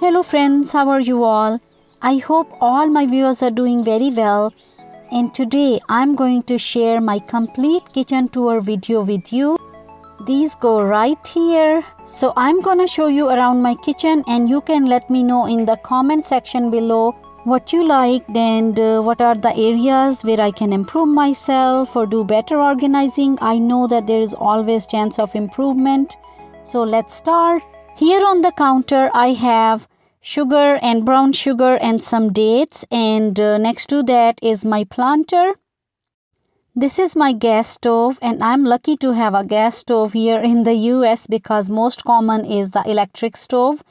Hello friends, how are you all? I hope all my viewers are doing very well, and today I'm going to share my complete kitchen tour video with you. These go right here. So I'm gonna show you around my kitchen, and you can let me know in the comment section below what you liked and what are the areas where I can improve myself or do better organizing. I know that there is always chance of improvement. So let's start. Here on the counter I have sugar and brown sugar and some dates, and next to that is my planter. This is my gas stove, and I'm lucky to have a gas stove here in the US because most common is the electric stove.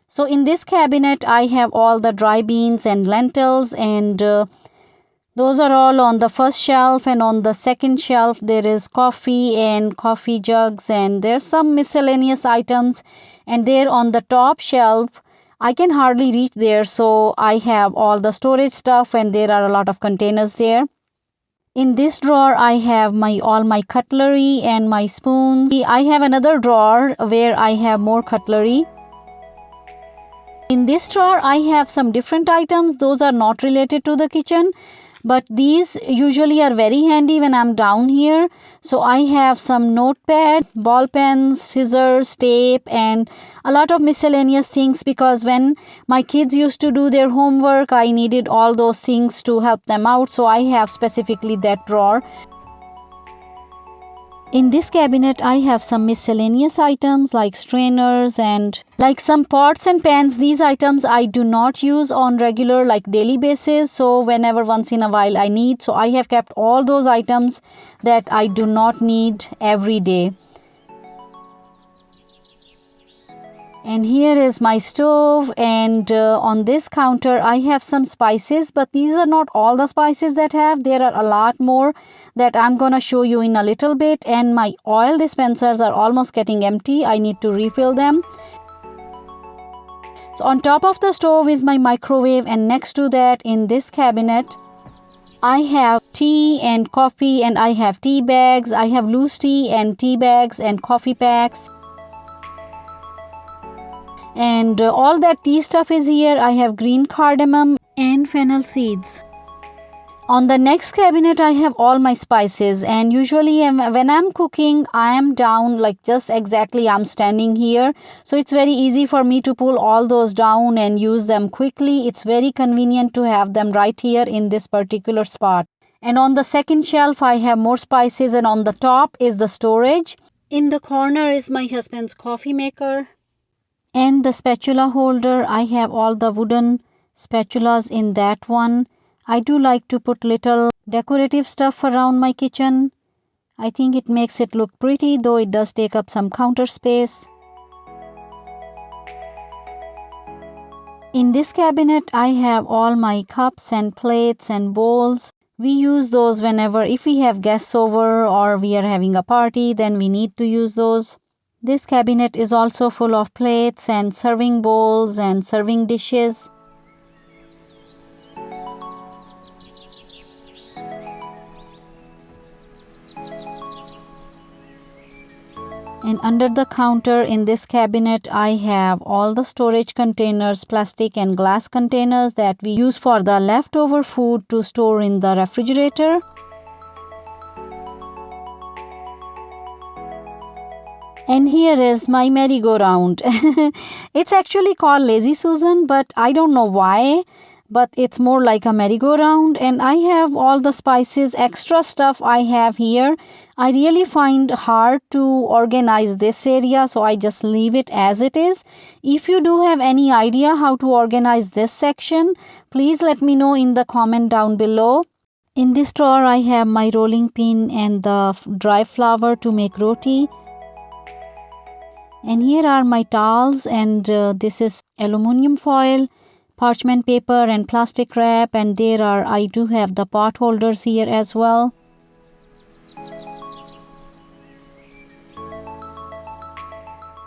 So in this cabinet I have all the dry beans and lentils, and those are all on the first shelf, and on the second shelf there is coffee and coffee jugs, and there's some miscellaneous items. And there on the top shelf I can hardly reach there, so I have all the storage stuff, and there are a lot of containers there. In this drawer I have all my cutlery and my spoons. I have another drawer where I have more cutlery. In this drawer I have some different items. Those are not related to the kitchen, but these usually are very handy when I'm down here. So I have some notepad, ball pens, scissors, tape, and a lot of miscellaneous things, because when my kids used to do their homework I needed all those things to help them out, so I have specifically that drawer. In this cabinet I have some miscellaneous items like strainers and like some pots and pans. These items I do not use on regular like daily basis, so whenever once in a while I need. So I have kept all those items that I do not need every day. And here is my stove, and on this counter I have some spices, but these are not all the spices that there are a lot more that I'm gonna show you in a little bit. And my oil dispensers are almost getting empty. I need to refill them. So on top of the stove is my microwave, and next to that in this cabinet I have tea and coffee, and I have tea bags. I have loose tea and tea bags and coffee packs. And all that tea stuff is here. I have green cardamom and fennel seeds. On the next cabinet I have all my spices, and usually when I'm cooking I am down like just exactly I'm standing here, so it's very easy for me to pull all those down and use them quickly. It's very convenient to have them right here in this particular spot. And on the second shelf I have more spices, and on the top is the storage. In the corner is my husband's coffee maker. And the spatula holder, I have all the wooden spatulas in that one. I do like to put little decorative stuff around my kitchen. I think it makes it look pretty, though it does take up some counter space. In this cabinet I have all my cups and plates and bowls. We use those whenever, if we have guests over or we are having a party, then we need to use those. This cabinet is also full of plates and serving bowls and serving dishes. And under the counter in this cabinet I have all the storage containers, plastic and glass containers that we use for the leftover food to store in the refrigerator. And here is my merry-go-round. It's actually called Lazy Susan, but I don't know why, but it's more like a merry-go-round. And I have all the spices, extra stuff I have here. I really find hard to organize this area, so I just leave it as it is. If you do have any idea how to organize this section, please let me know in the comment down below. In this drawer I have my rolling pin and the dry flour to make roti. And here are my towels, and this is aluminum foil, parchment paper and plastic wrap, and I do have the pot holders here as well.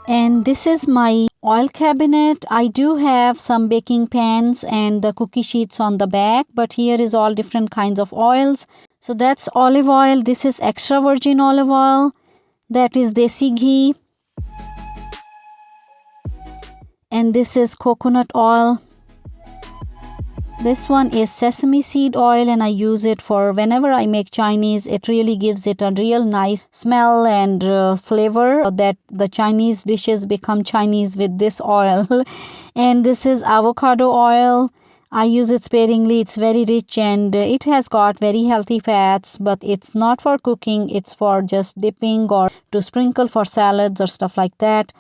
And this is my oil cabinet. I do have some baking pans and the cookie sheets on the back, but here is all different kinds of oils. So that's olive oil. This is extra virgin olive oil. That is desi ghee. And this is coconut oil. This one is sesame seed oil, and I use it for whenever I make Chinese. It really gives it a real nice smell and flavor that the Chinese dishes become Chinese with this oil. And this is avocado oil. I use it sparingly. It's very rich and it has got very healthy fats, but it's not for cooking. It's for just dipping or to sprinkle for salads or stuff like that.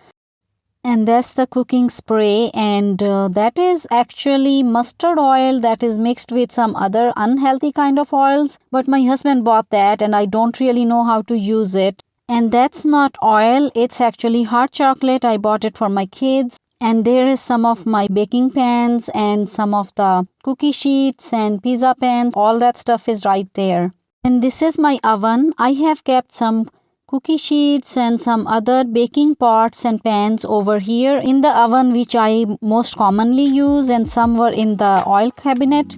And that's the cooking spray, and that is actually mustard oil that is mixed with some other unhealthy kind of oils, but my husband bought that and I don't really know how to use it. And that's not oil, it's actually hot chocolate. I bought it for my kids. And there is some of my baking pans and some of the cookie sheets and pizza pans. All that stuff is right there. And this is my oven. I have kept some cookie sheets and some other baking pots and pans over here in the oven, which I most commonly use, and some were in the oil cabinet.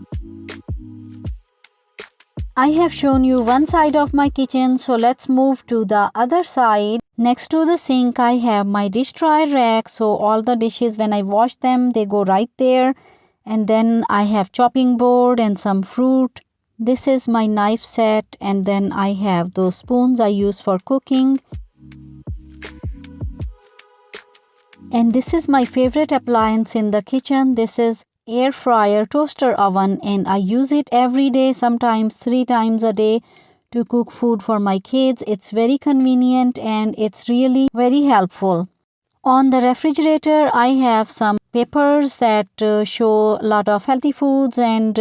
I have shown you one side of my kitchen, so let's move to the other side. Next to the sink I have my dish dryer rack, so all the dishes when I wash them they go right there. And then I have chopping board and some fruit. This is my knife set, and then I have those spoons I use for cooking. And this is my favorite appliance in the kitchen. This is air fryer toaster oven, and I use it every day, sometimes 3 times a day, to cook food for my kids. It's very convenient and it's really very helpful. On the refrigerator, I have some papers that show a lot of healthy foods and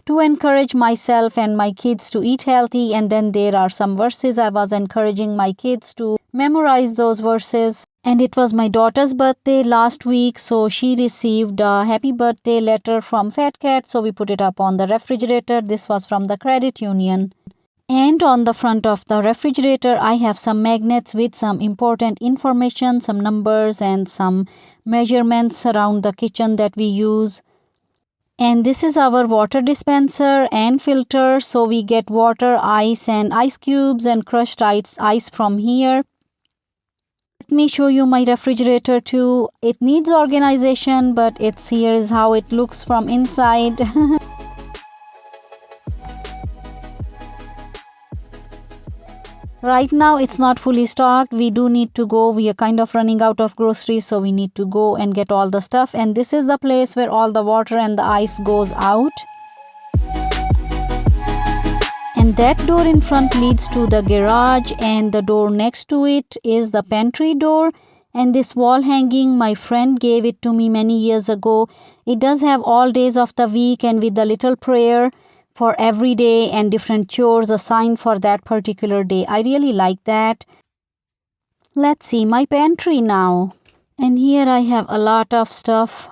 to encourage myself and my kids to eat healthy. And then there are some verses. I was encouraging my kids to memorize those verses. And it was my daughter's birthday last week, so she received a happy birthday letter from Fat Cat. So we put it up on the refrigerator. This was from the credit union. And on the front of the refrigerator, I have some magnets with some important information, some numbers and some measurements around the kitchen that we use. And this is our water dispenser and filter. So we get water, ice and ice cubes and crushed ice from here. Let me show you my refrigerator too. It needs organization, but here is how it looks from inside. Right now it's not fully stocked. We do need to go. We are kind of running out of groceries, so we need to go and get all the stuff. And this is the place where all the water and the ice goes out. And that door in front leads to the garage, and the door next to it is the pantry door. And this wall hanging, my friend gave it to me many years ago. It does have all days of the week and with the little prayer for every day and different chores assigned for that particular day. I really like that. Let's see my pantry now. And here I have a lot of stuff.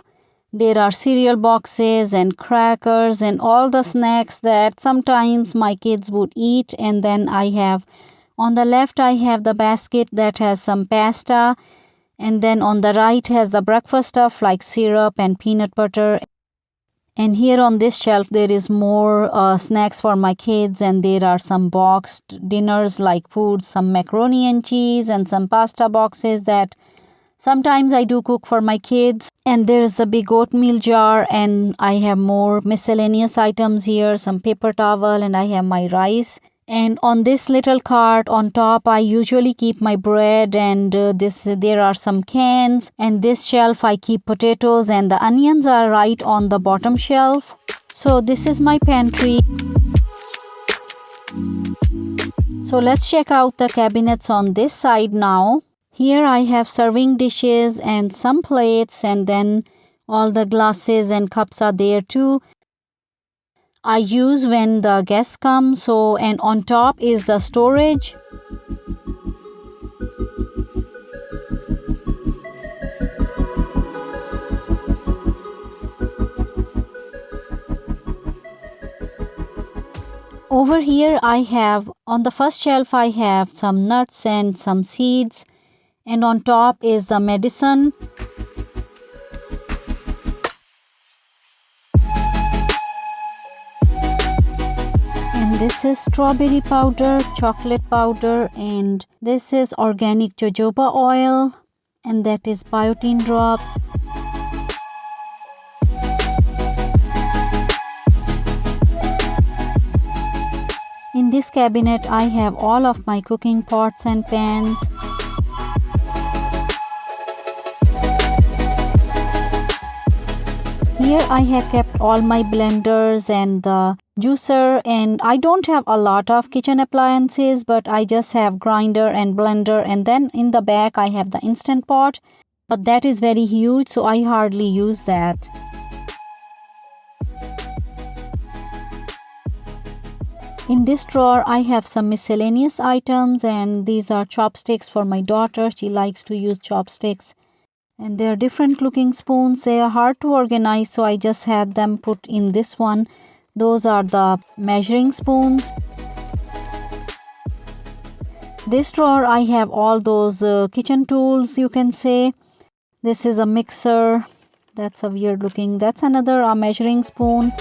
There are cereal boxes and crackers and all the snacks that sometimes my kids would eat. And then I have, on the left I have the basket that has some pasta. And then on the right has the breakfast stuff like syrup and peanut butter. And here on this shelf there is more snacks for my kids, and there are some boxed dinners like foods, some macaroni and cheese and some pasta boxes that sometimes I do cook for my kids. And there is the big oatmeal jar, and I have more miscellaneous items here, some paper towel, and I have my rice. And on this little cart on top I usually keep my bread, and there are some cans. And this shelf I keep potatoes, and the onions are right on the bottom shelf. So this is my pantry. So let's check out the cabinets on this side now. Here I have serving dishes and some plates, and then all the glasses and cups are there too. I use when the guests come. So, and on top is the storage. Over here I have, on the first shelf I have some nuts and some seeds, and on top is the medicine. This is strawberry powder, chocolate powder, and this is organic jojoba oil, and that is biotin drops. In this cabinet, I have all of my cooking pots and pans. Here I have kept all my blenders and the juicer, and I don't have a lot of kitchen appliances, but I just have grinder and blender, and then in the back I have the instant pot, but that is very huge, so I hardly use that. In this drawer I have some miscellaneous items, and these are chopsticks for my daughter. She likes to use chopsticks. And they are different looking spoons. They are hard to organize, so I just had them put in this one. Those are the measuring spoons. This drawer I have all those kitchen tools, you can say. This is a mixer. That's a weird looking. That's another measuring spoon.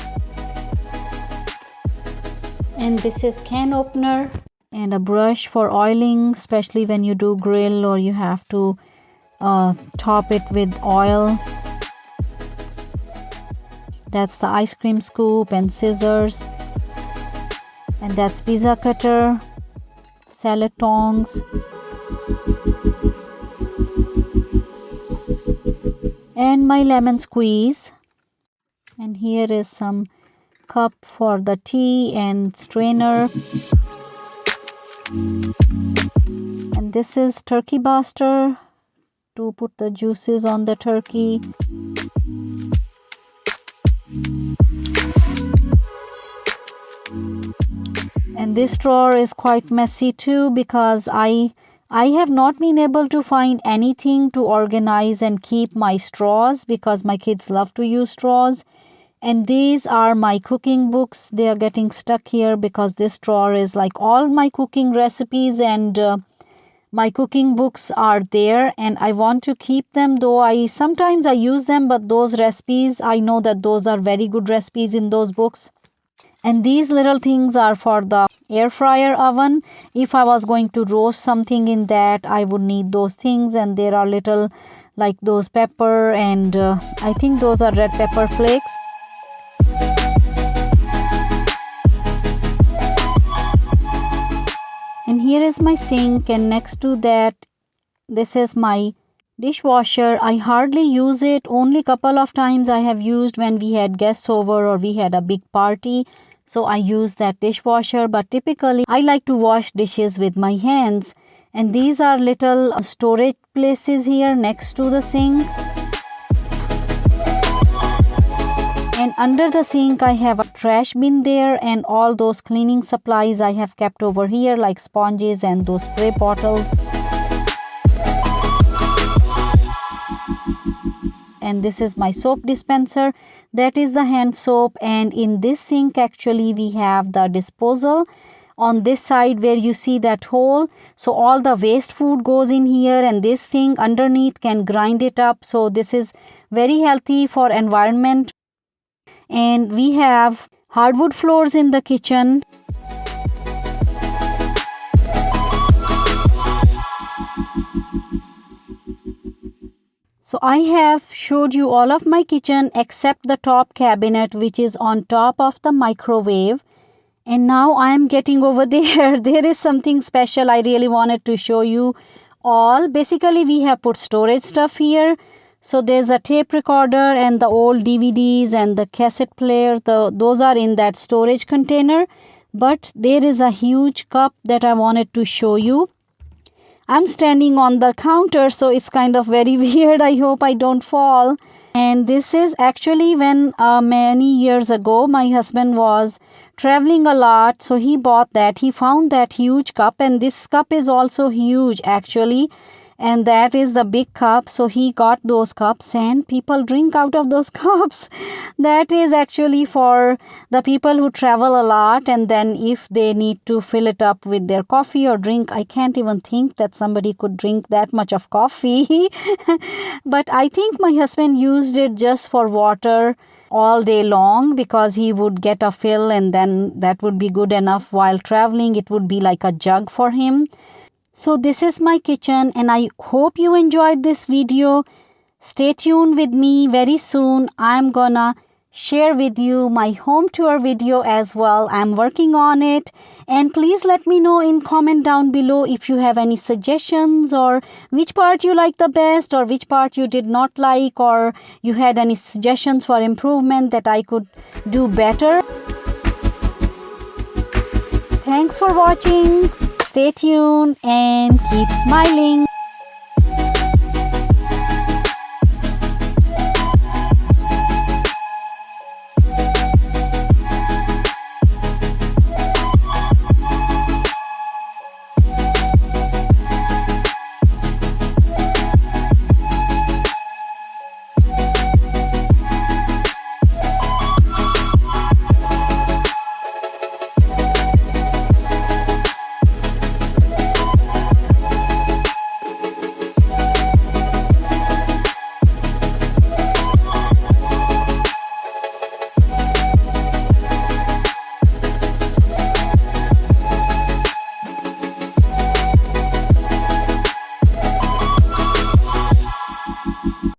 And this is can opener and a brush for oiling, especially when you do grill or you have to top it with oil. That's the ice cream scoop and scissors. And that's pizza cutter, salad tongs, and my lemon squeeze. And here is some cup for the tea and strainer. And this is turkey baster to put the juices on the turkey. And this drawer is quite messy too, because I have not been able to find anything to organize and keep my straws, because my kids love to use straws. And these are my cooking books. They are getting stuck here because this drawer is like all my cooking recipes, and my cooking books are there, and I want to keep them, though I sometimes use them, but those recipes, I know that those are very good recipes in those books. And these little things are for the air fryer oven. If I was going to roast something in that, I would need those things. And there are little like those pepper, and I think those are red pepper flakes. And here is my sink, and next to that, this is my dishwasher. I hardly use it. Only couple of times I have used when we had guests over or we had a big party. So I use that dishwasher, but typically I like to wash dishes with my hands. And these are little storage places here next to the sink. And under the sink I have a trash bin there, and all those cleaning supplies I have kept over here, like sponges and those spray bottles. And this is my soap dispenser. That is the hand soap. And in this sink actually we have the disposal on this side where you see that hole. So all the waste food goes in here, and this thing underneath can grind it up. So this is very healthy for environment. And we have hardwood floors in the kitchen. So I have showed you all of my kitchen except the top cabinet, which is on top of the microwave. And now I am getting over there. There is something special I really wanted to show you all. Basically we have put storage stuff here. So there's a tape recorder and the old DVDs and the cassette player. Those are in that storage container. But there is a huge cup that I wanted to show you. I'm standing on the counter, so it's kind of very weird. I hope I don't fall. And this is actually when many years ago my husband was traveling a lot. So he bought that. He found that huge cup, and this cup is also huge actually. And that is the big cup. So he got those cups, and people drink out of those cups. That is actually for the people who travel a lot, and then if they need to fill it up with their coffee or drink. I can't even think that somebody could drink that much of coffee. But I think my husband used it just for water all day long, because he would get a fill and then that would be good enough. While traveling, it would be like a jug for him. So this is my kitchen, and I hope you enjoyed this video. Stay tuned with me. Very soon I'm gonna share with you my home tour video as well. I'm working on it, and please let me know in comment down below if you have any suggestions, or which part you like the best, or which part you did not like, or you had any suggestions for improvement that I could do better. Thanks for watching. Stay tuned and keep smiling.